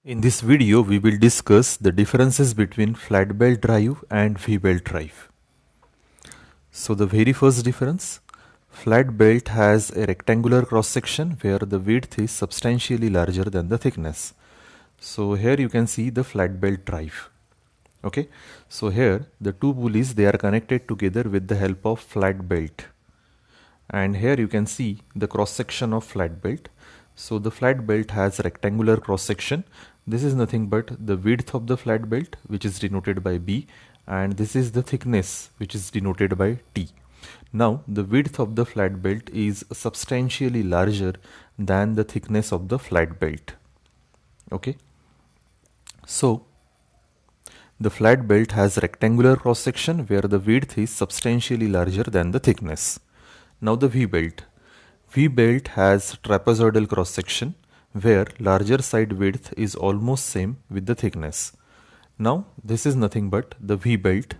In this video, we will discuss the differences between flat belt drive and V-belt drive. So the very first difference, flat belt has a rectangular cross section where the width is substantially larger than the thickness. So here you can see the flat belt drive. Okay, so here the two pulleys, they are connected together with the help of flat belt. And here you can see the cross section of flat belt. So the flat belt has rectangular cross section. This is nothing but the width of the flat belt, which is denoted by B, and this is the thickness, which is denoted by T. Now the width of the flat belt is substantially larger than the thickness of the flat belt. Okay, so the flat belt has rectangular cross section where the width is substantially larger than the thickness. Now the V-belt. V-belt has trapezoidal cross section where larger side width is almost same with the thickness. Now this is nothing but the V-belt,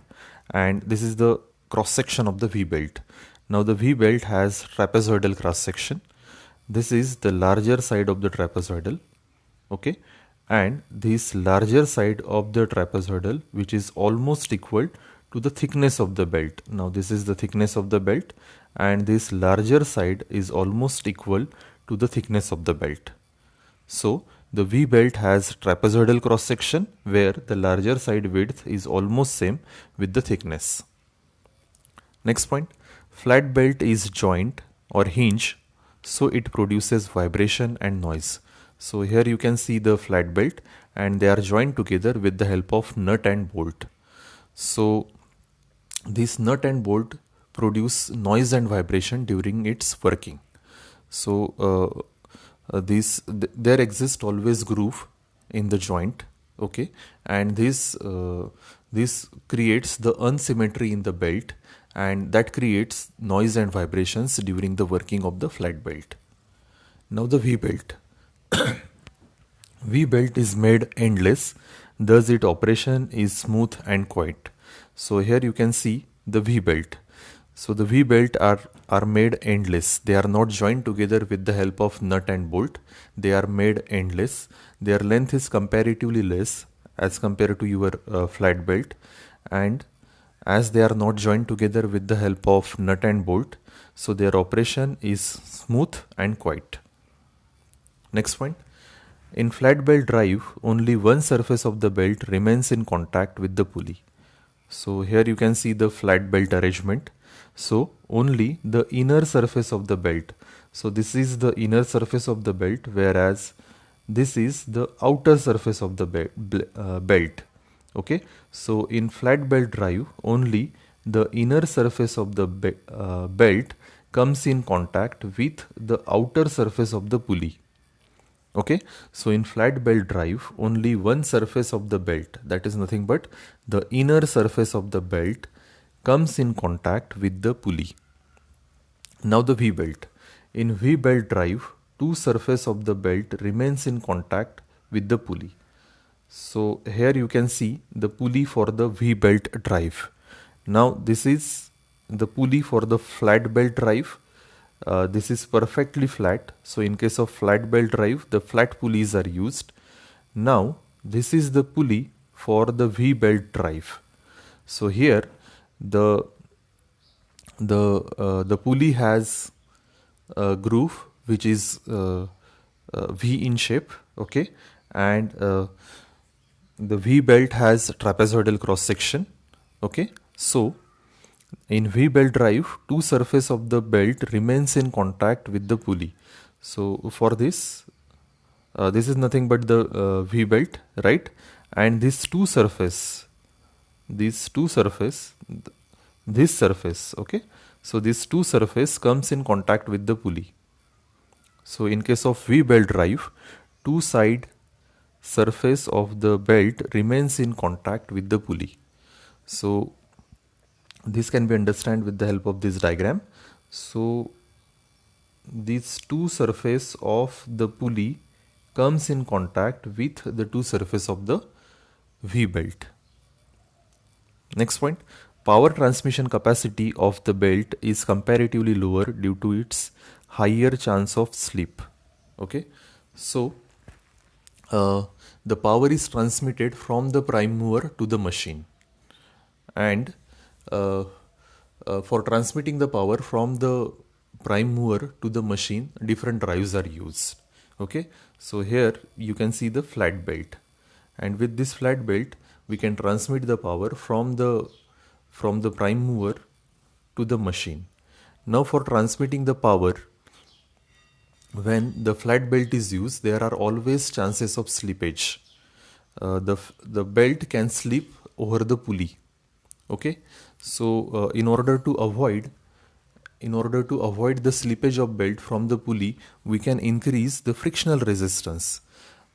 and this is the cross section of the V-belt. Now the V-belt has trapezoidal cross section. This is the larger side of the trapezoidal. Okay, and this larger side of the trapezoidal, which is almost equal to the thickness of the belt. Now this is the thickness of the belt, and this larger side is almost equal to the thickness of the belt. So the V belt has trapezoidal cross section where the larger side width is almost same with the thickness. Next point, flat belt is joint or hinge, so it produces vibration and noise. So here you can see the flat belt, and they are joined together with the help of nut and bolt. So this nut and bolt produce noise and vibration during its working. So there exists always groove in the joint. Okay, and this creates the unsymmetry in the belt, and that creates noise and vibrations during the working of the flat belt. Now the V belt. V belt is made endless, thus its operation is smooth and quiet. So here you can see the V belt. So the V belt are made endless. They are not joined together with the help of nut and bolt. They are made endless. Their length is comparatively less as compared to your flat belt, and as they are not joined together with the help of nut and bolt, so their operation is smooth and quiet. Next point. In flat belt drive, only one surface of the belt remains in contact with the pulley. So here you can see the flat belt arrangement. So only the inner surface of the belt. So this is the inner surface of the belt, whereas this is the outer surface of the belt. Okay. So in flat belt drive, only the inner surface of the belt comes in contact with the outer surface of the pulley. Okay, so in flat belt drive, only one surface of the belt, that is nothing but the inner surface of the belt, comes in contact with the pulley. Now the V belt. In V belt drive, two surface of the belt remains in contact with the pulley. So here you can see the pulley for the V belt drive. Now this is the pulley for the flat belt drive. This is perfectly flat. So in case of flat belt drive, the flat pulleys are used. Now this is the pulley for the V belt drive. So here the pulley has a groove which is V in shape. Okay, and the V belt has trapezoidal cross section. Okay, so in V belt drive, two surface of the belt remains in contact with the pulley. So for this, this is nothing but the V belt, right? And this surface, this surface, okay? So this two surface comes in contact with the pulley. So in case of V belt drive, two side surface of the belt remains in contact with the pulley. So this can be understood with the help of this diagram. So these two surface of the pulley comes in contact with the two surface of the V belt. Next point, power transmission capacity of the belt is comparatively lower due to its higher chance of slip. Okay, so the power is transmitted from the prime mover to the machine. And uh, for transmitting the power from the prime mover to the machine, different drives are used. Okay, so here you can see the flat belt, and with this flat belt we can transmit the power from the prime mover to the machine. Now for transmitting the power, when the flat belt is used, there are always chances of slippage. The belt can slip over the pulley. Okay, so in order to avoid the slippage of belt from the pulley, we can increase the frictional resistance.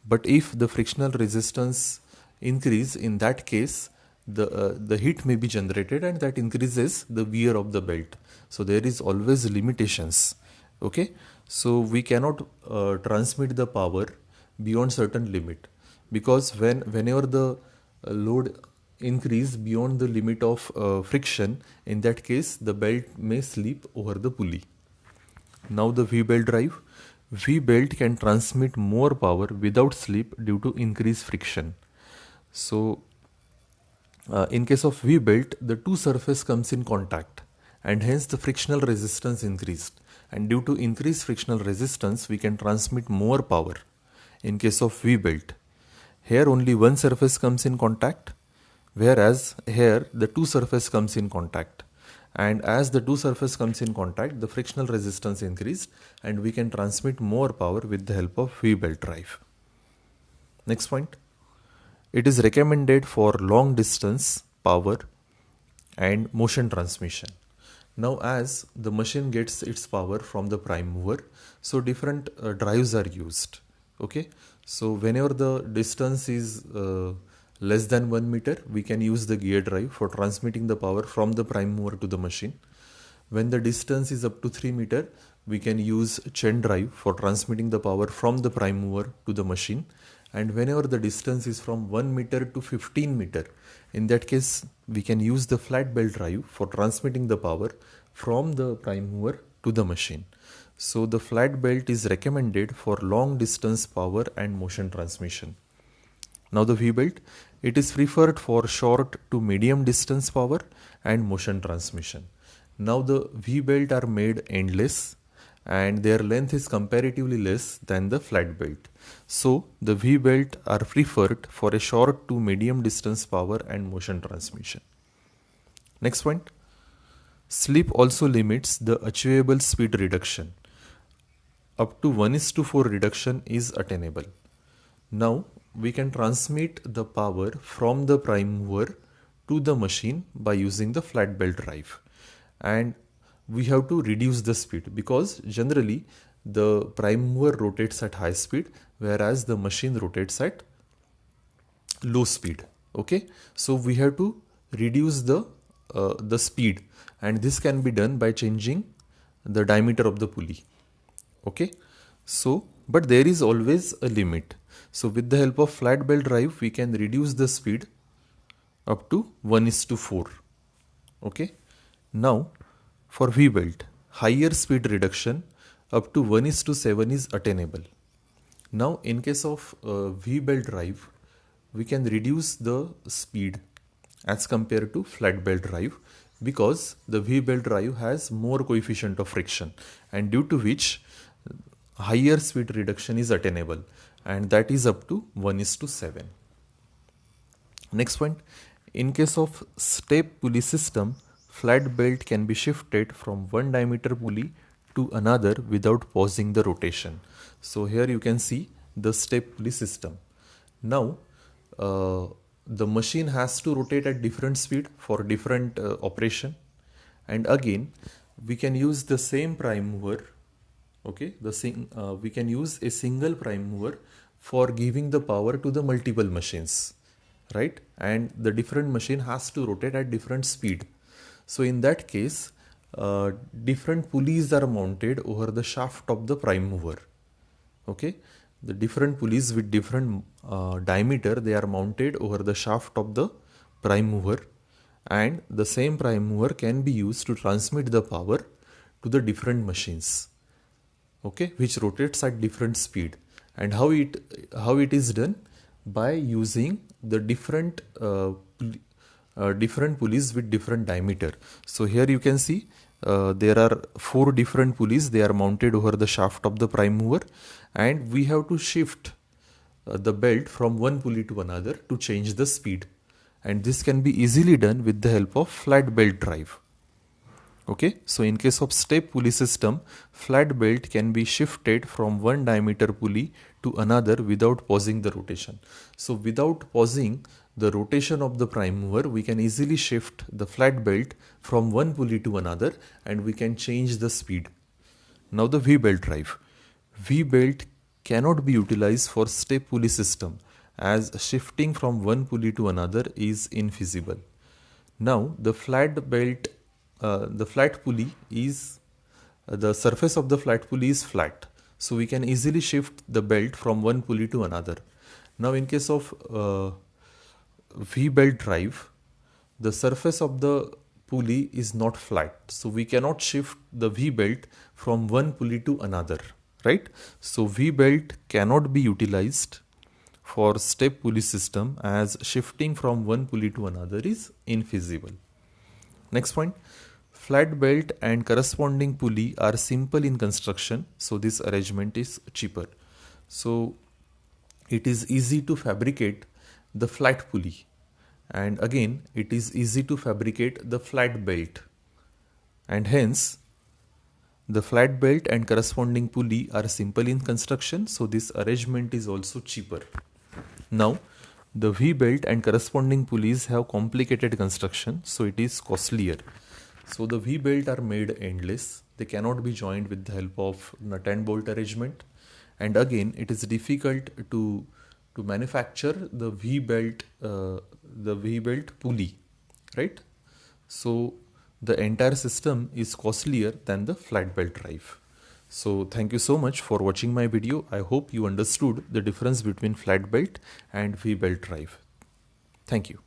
But if the frictional resistance increase, in that case the heat may be generated, and that increases the wear of the belt. So there is always limitations. Okay, so we cannot transmit the power beyond certain limit, because whenever the load increase beyond the limit of friction, in that case the belt may slip over the pulley. Now the V-belt drive. V-belt can transmit more power without slip due to increased friction. So in case of V-belt, the two surface comes in contact, and hence the frictional resistance increased, and due to increased frictional resistance we can transmit more power. In case of V-belt, here only one surface comes in contact, whereas here the two surface comes in contact, and as the two surface comes in contact, the frictional resistance increased, and we can transmit more power with the help of V-belt drive. Next point, it is recommended for long distance power and motion transmission. Now as the machine gets its power from the prime mover, so different drives are used. Okay, so whenever the distance is less than 1 meter, we can use the gear drive for transmitting the power from the prime mover to the machine. When the distance is up to 3 meter, we can use chain drive for transmitting the power from the prime mover to the machine. And whenever the distance is from 1 meter to 15 meter, in that case we can use the flat belt drive for transmitting the power from the prime mover to the machine. So the flat belt is recommended for long distance power and motion transmission. Now the V-belt, it is preferred for short to medium distance power and motion transmission. Now the V-belt are made endless, and their length is comparatively less than the flat belt. So the V-belt are preferred for a short to medium distance power and motion transmission. Next point, slip also limits the achievable speed reduction. Up to 1:4 reduction is attainable. Now we can transmit the power from the prime mover to the machine by using the flat belt drive, and we have to reduce the speed, because generally the prime mover rotates at high speed, whereas the machine rotates at low speed. Okay, so we have to reduce the speed, and this can be done by changing the diameter of the pulley. Okay, so but there is always a limit. So with the help of flat belt drive, we can reduce the speed up to 1:4. Okay, now for V-belt, higher speed reduction up to 1:7 is attainable. Now in case of V-belt drive, we can reduce the speed as compared to flat belt drive, because the V-belt drive has more coefficient of friction, and due to which higher speed reduction is attainable, and that is up to 1:7. Next point, in case of step pulley system, flat belt can be shifted from one diameter pulley to another without pausing the rotation. So here you can see the step pulley system. Now the machine has to rotate at different speed for different operation, and again we can use the same prime mover. Okay, we can use a single prime mover for giving the power to the multiple machines, right? And the different machine has to rotate at different speed. So in that case, different pulleys are mounted over the shaft of the prime mover. Okay, the different pulleys with different diameter, they are mounted over the shaft of the prime mover, and the same prime mover can be used to transmit the power to the different machines, okay, which rotates at different speed. And how it is done? by using the different pulleys with different diameter. So here you can see there are 4 different pulleys. They are mounted over the shaft of the prime mover, and we have to shift the belt from one pulley to another to change the speed, and this can be easily done with the help of flat belt drive. Okay, so in case of step pulley system, flat belt can be shifted from one diameter pulley to another without pausing the rotation. So without pausing the rotation of the prime mover, we can easily shift the flat belt from one pulley to another, and we can change the speed. Now the V-belt drive. V-belt cannot be utilized for step pulley system, as shifting from one pulley to another is infeasible. Now the flat pulley is the surface of the flat pulley is flat, so we can easily shift the belt from one pulley to another. Now in case of V-belt drive, the surface of the pulley is not flat, so we cannot shift the V-belt from one pulley to another, right? So V-belt cannot be utilized for step pulley system, as shifting from one pulley to another is infeasible. Next point, flat belt and corresponding pulley are simple in construction, so this arrangement is cheaper. So it is easy to fabricate the flat pulley, and again it is easy to fabricate the flat belt, and hence the flat belt and corresponding pulley are simple in construction, so this arrangement is also cheaper. Now the V-belt and corresponding pulleys have complicated construction, so it is costlier. So the V-belt are made endless, they cannot be joined with the help of nut and bolt arrangement, and again it is difficult to manufacture the V-belt pulley, right? So the entire system is costlier than the flat belt drive. So thank you so much for watching my video. I hope you understood the difference between flat belt and V-belt drive. Thank you.